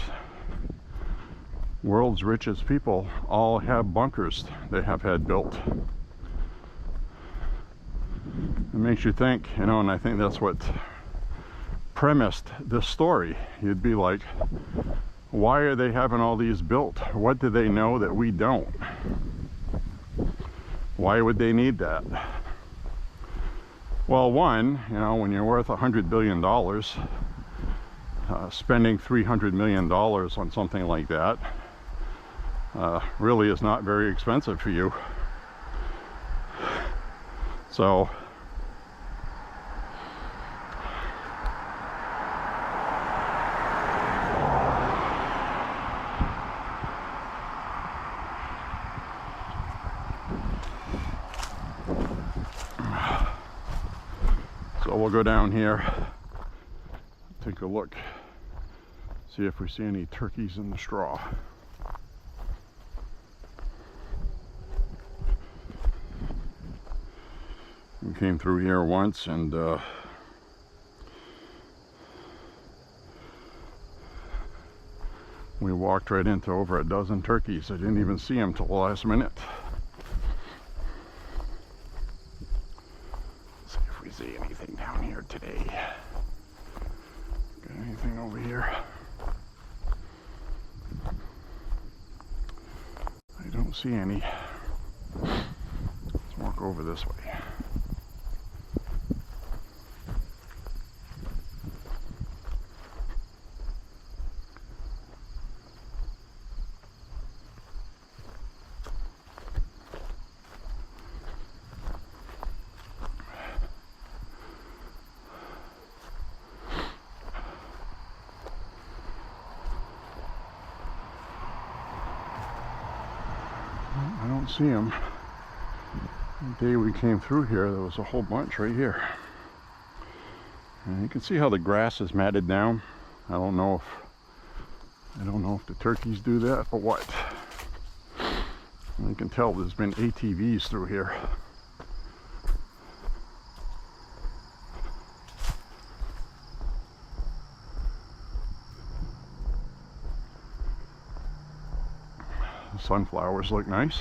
world's richest people all have bunkers they have had built. It makes you think, you know, and I think that's what premised this story. You'd be like, why are they having all these built? What do they know that we don't? Why would they need that? Well, one, you know, when you're worth $100 billion, spending $300 million on something like that really is not very expensive for you. So we'll go down here, take a look, see if we see any turkeys in the straw. We came through here once and we walked right into over a dozen turkeys. I didn't even see them till the last minute. See anything down here today? Got anything over here? I don't see any. Let's walk over this way. I don't see them. The day we came through here, there was a whole bunch right here. And you can see how the grass is matted down. I don't know if the turkeys do that or what. And you can tell there's been ATVs through here. The sunflowers look nice.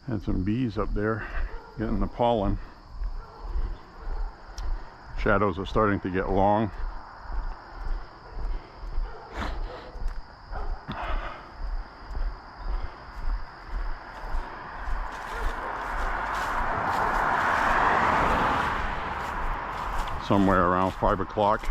Had some bees up there getting the pollen. Shadows are starting to get long. Somewhere around 5 o'clock.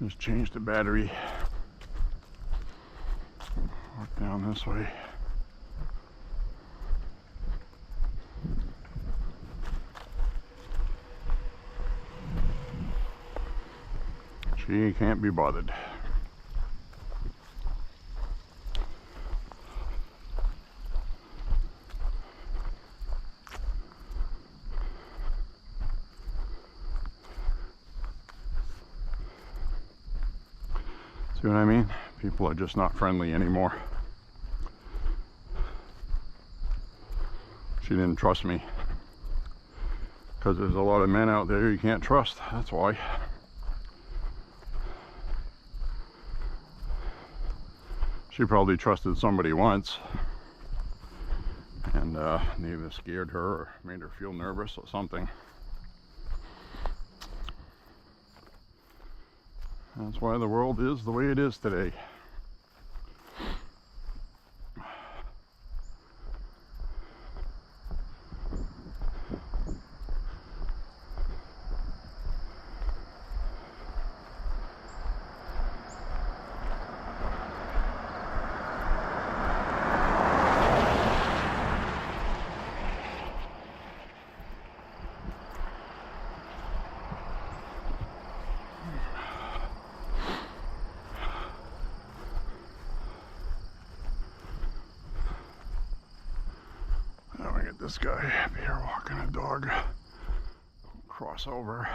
Just change the battery. Walk down this way. She can't be bothered. See what I mean? People are just not friendly anymore. She didn't trust me. Because there's a lot of men out there you can't trust. That's why. She probably trusted somebody once. And they either scared her or made her feel nervous or something. That's why the world is the way it is today. This guy up here walking a dog. Cross over.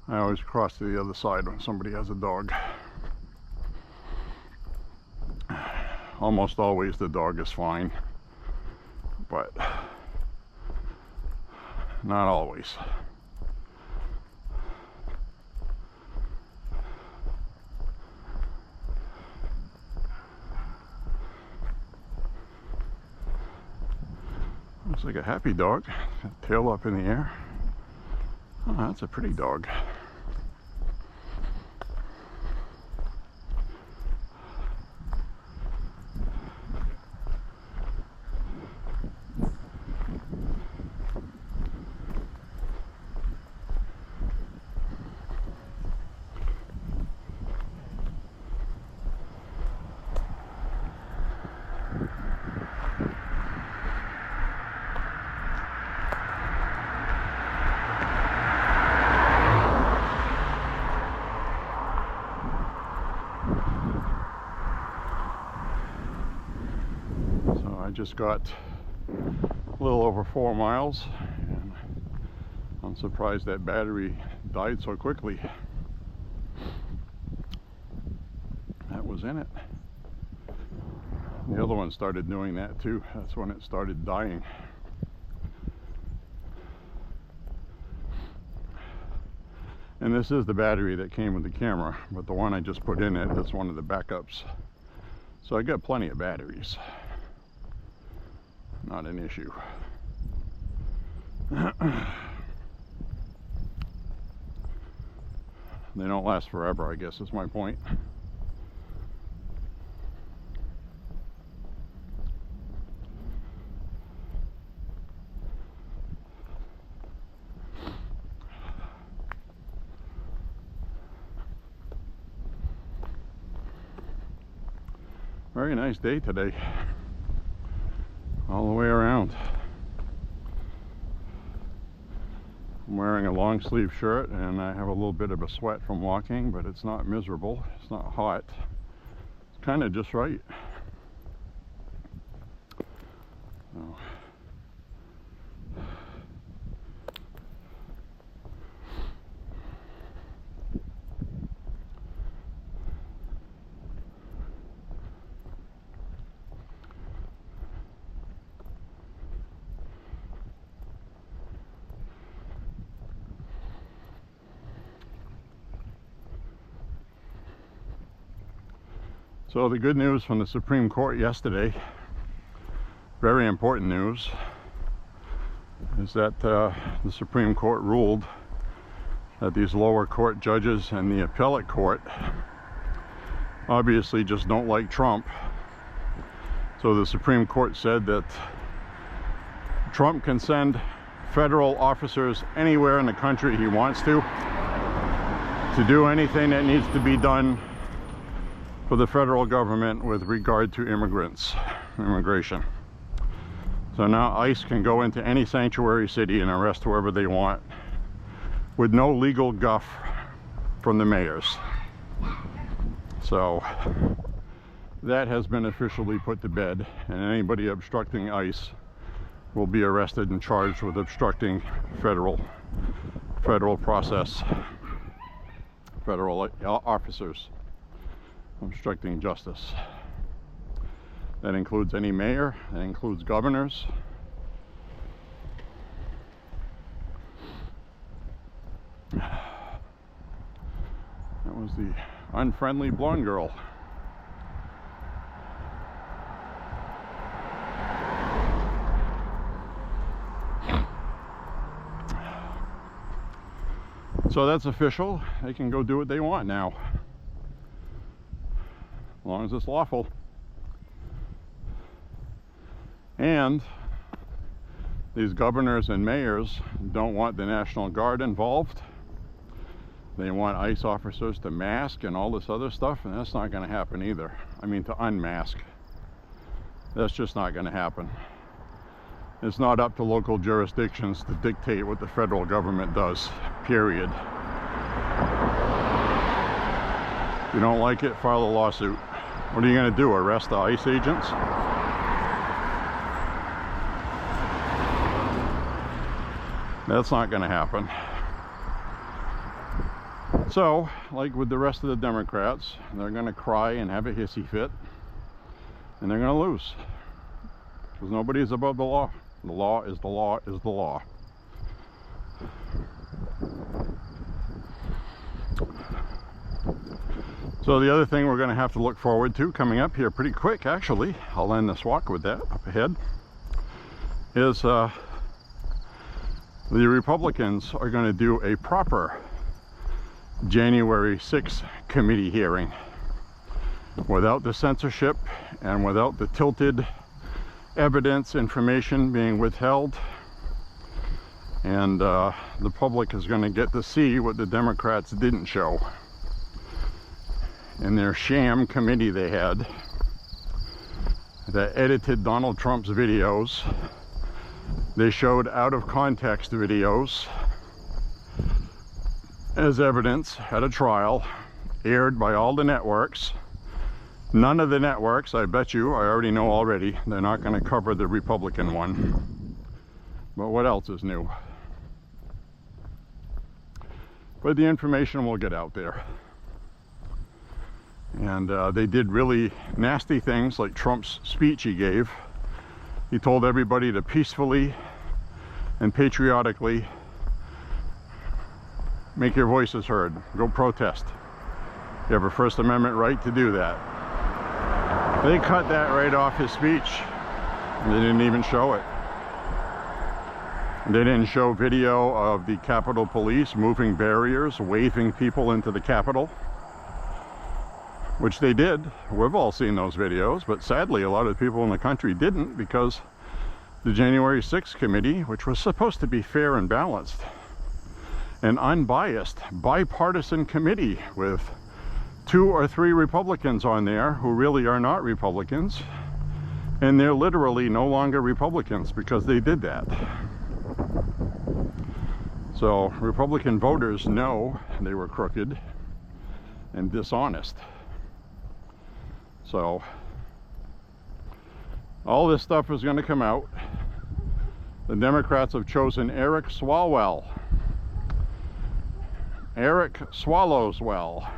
I always cross to the other side when somebody has a dog. Almost always the dog is fine, but not always. Looks like a happy dog, tail up in the air. Oh, that's a pretty dog. I just got a little over 4 miles, and I'm surprised that battery died so quickly. That was in it. The other one started doing that too. That's when it started dying. And this is the battery that came with the camera, but the one I just put in it is one of the backups. So I got plenty of batteries. Not an issue. They don't last forever, I guess is my point. Very nice day today. All the way around. I'm wearing a long sleeve shirt and I have a little bit of a sweat from walking, but it's not miserable. It's not hot. It's kind of just right. So. So the good news from the Supreme Court yesterday, very important news, is that the Supreme Court ruled that these lower court judges and the appellate court obviously just don't like Trump. So the Supreme Court said that Trump can send federal officers anywhere in the country he wants to. to do anything that needs to be done for the federal government with regard to immigration. So now ICE can go into any sanctuary city and arrest whoever they want with no legal guff from the mayors. So that has been officially put to bed, and anybody obstructing ICE will be arrested and charged with obstructing federal process, federal officers obstructing justice. That includes any mayor, that includes governors. That was the unfriendly blonde girl. So that's official. They can go do what they want now, as long as it's lawful. And these governors and mayors don't want the National Guard involved. They want ICE officers to mask and all this other stuff, and that's not going to happen either. I mean, to unmask. That's just not going to happen. It's not up to local jurisdictions to dictate what the federal government does, period. If you don't like it, file a lawsuit. What are you going to do, arrest the ICE agents? That's not going to happen. So, like with the rest of the Democrats, they're going to cry and have a hissy fit, and they're going to lose. Because nobody is above the law. The law is the law is the law. So the other thing we're going to have to look forward to coming up here pretty quick, actually, I'll end this walk with that up ahead, is the Republicans are going to do a proper January 6th committee hearing without the censorship and without the tilted evidence, information being withheld, and the public is going to get to see what the Democrats didn't show in their sham committee they had that edited Donald Trump's videos. They showed out of context videos as evidence at a trial, aired by all the networks. None of the networks, I bet you, I already know already, they're not going to cover the Republican one. But what else is new? But the information will get out there. And they did really nasty things, like Trump's speech he gave. He told everybody to peacefully and patriotically make your voices heard. Go protest. You have a First Amendment right to do that. They cut that right off his speech. They didn't even show it. They didn't show video of the Capitol Police moving barriers, waving people into the Capitol, which they did. We've all seen those videos, but sadly a lot of people in the country didn't, because the January 6th committee, which was supposed to be fair and balanced, an unbiased, bipartisan committee with 2 or 3 Republicans on there who really are not Republicans, and they're literally no longer Republicans because they did that. So Republican voters know they were crooked and dishonest. So all this stuff is going to come out. The Democrats have chosen Eric Swalwell. Eric Swallowswell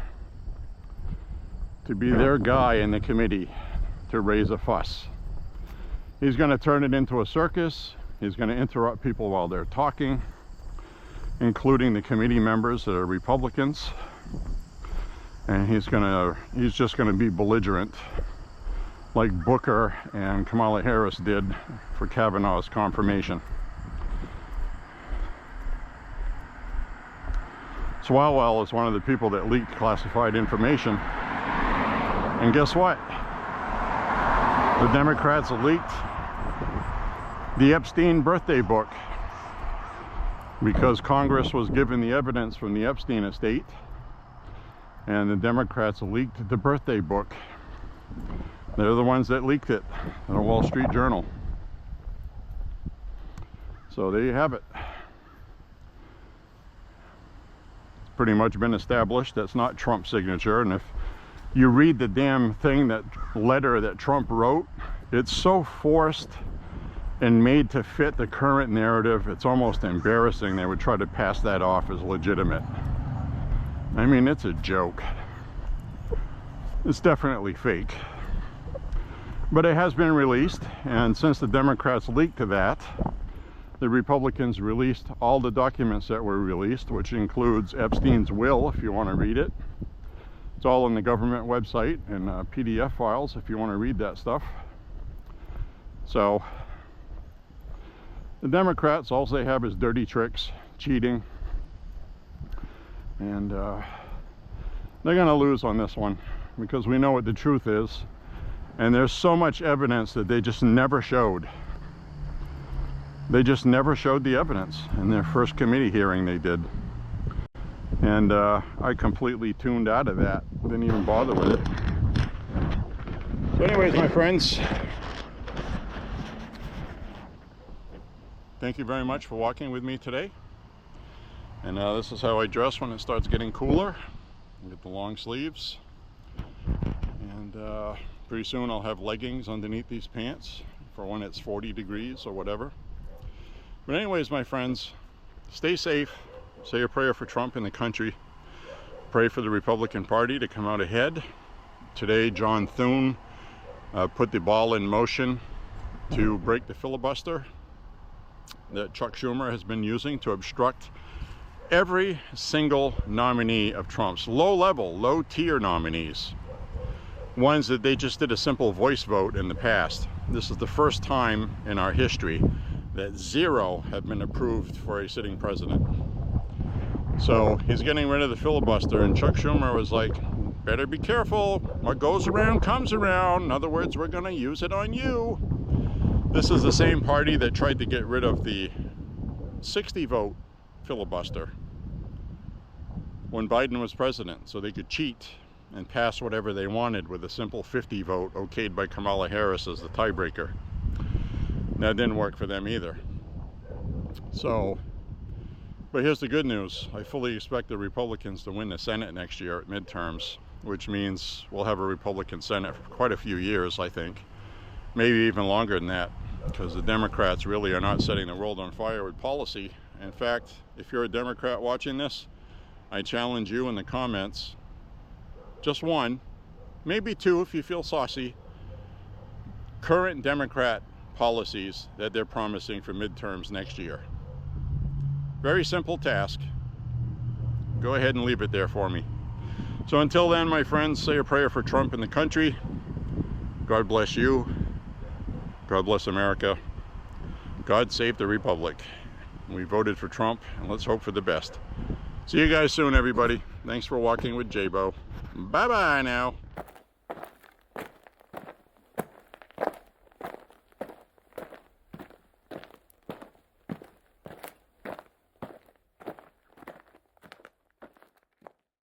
to be their guy in the committee to raise a fuss. He's going to turn it into a circus. He's going to interrupt people while they're talking, including the committee members that are Republicans. And he's just going to be belligerent, like Booker and Kamala Harris did for Kavanaugh's confirmation. Swalwell is one of the people that leaked classified information. And guess what? The Democrats leaked the Epstein birthday book because Congress was given the evidence from the Epstein estate And the Democrats leaked the birthday book. They're the ones that leaked it in the Wall Street Journal. So there you have it. It's pretty much been established that's not Trump's signature, and if you read the damn thing, that letter that Trump wrote, it's so forced and made to fit the current narrative, it's almost embarrassing they would try to pass that off as legitimate. I mean, it's a joke. It's definitely fake. But it has been released, and since the Democrats leaked to that, the Republicans released all the documents that were released, which includes Epstein's will, if you want to read it. It's all on the government website and PDF files if you want to read that stuff. So the Democrats, all they have is dirty tricks, cheating, and they're going to lose on this one because we know what the truth is, and there's so much evidence that they just never showed. They just never showed the evidence in their first committee hearing they did. And I completely tuned out of that. Didn't even bother with it. So anyways, my friends, thank you very much for walking with me today. And this is how I dress when it starts getting cooler. I get the long sleeves. And pretty soon I'll have leggings underneath these pants for when it's 40 degrees or whatever. But anyways, my friends, stay safe. Say a prayer for Trump and the country. Pray for the Republican Party to come out ahead. Today, John Thune put the ball in motion to break the filibuster that Chuck Schumer has been using to obstruct every single nominee of Trump's low-level, low-tier nominees. Ones that they just did a simple voice vote in the past. This is the first time in our history that 0 have been approved for a sitting president. So he's getting rid of the filibuster, and Chuck Schumer was like, better be careful, what goes around comes around. In other words, we're going to use it on you. This is the same party that tried to get rid of the 60-vote filibuster when Biden was president, so they could cheat and pass whatever they wanted with a simple 50 vote okayed by Kamala Harris as the tiebreaker. That didn't work for them either. So, but here's the good news. I fully expect the Republicans to win the Senate next year at midterms, which means we'll have a Republican Senate for quite a few years, I think. Maybe even longer than that, because the Democrats really are not setting the world on fire with policy. In fact, if you're a Democrat watching this, I challenge you in the comments, just one, maybe two if you feel saucy, current Democrat policies that they're promising for midterms next year. Very simple task. Go ahead and leave it there for me. So until then, my friends, say a prayer for Trump and the country. God bless you. God bless America. God save the Republic. We voted for Trump, and let's hope for the best. See you guys soon, everybody. Thanks for walking with J.Beau. Bye-bye now.